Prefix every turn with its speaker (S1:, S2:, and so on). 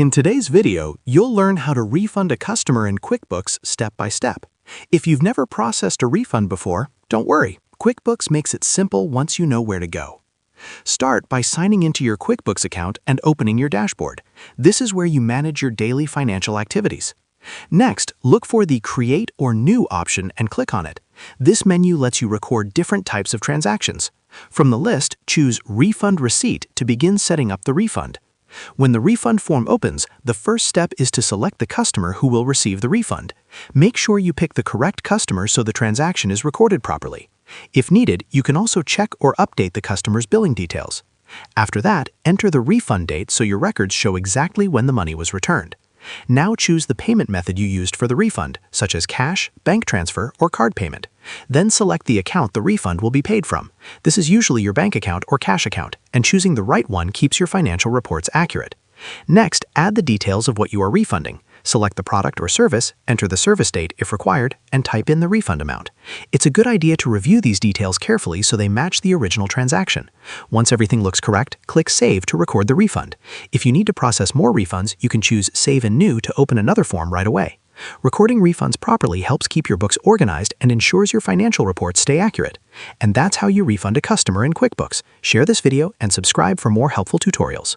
S1: In today's video, you'll learn how to refund a customer in QuickBooks step by step. If you've never processed a refund before, don't worry. QuickBooks makes it simple once you know where to go. Start by signing into your QuickBooks account and opening your dashboard. This is where you manage your daily financial activities. Next, look for the Create or New option and click on it. This menu lets you record different types of transactions. From the list, choose Refund Receipt to begin setting up the refund. When the refund form opens, the first step is to select the customer who will receive the refund. Make sure you pick the correct customer so the transaction is recorded properly. If needed, you can also check or update the customer's billing details. After that, enter the refund date so your records show exactly when the money was returned. Now choose the payment method you used for the refund, such as cash, bank transfer, or card payment. Then select the account the refund will be paid from. This is usually your bank account or cash account, and choosing the right one keeps your financial reports accurate. Next, add the details of what you are refunding. Select the product or service, enter the service date if required, and type in the refund amount. It's a good idea to review these details carefully so they match the original transaction. Once everything looks correct, click Save to record the refund. If you need to process more refunds, you can choose Save and New to open another form right away. Recording refunds properly helps keep your books organized and ensures your financial reports stay accurate. And that's how you refund a customer in QuickBooks. Share this video and subscribe for more helpful tutorials.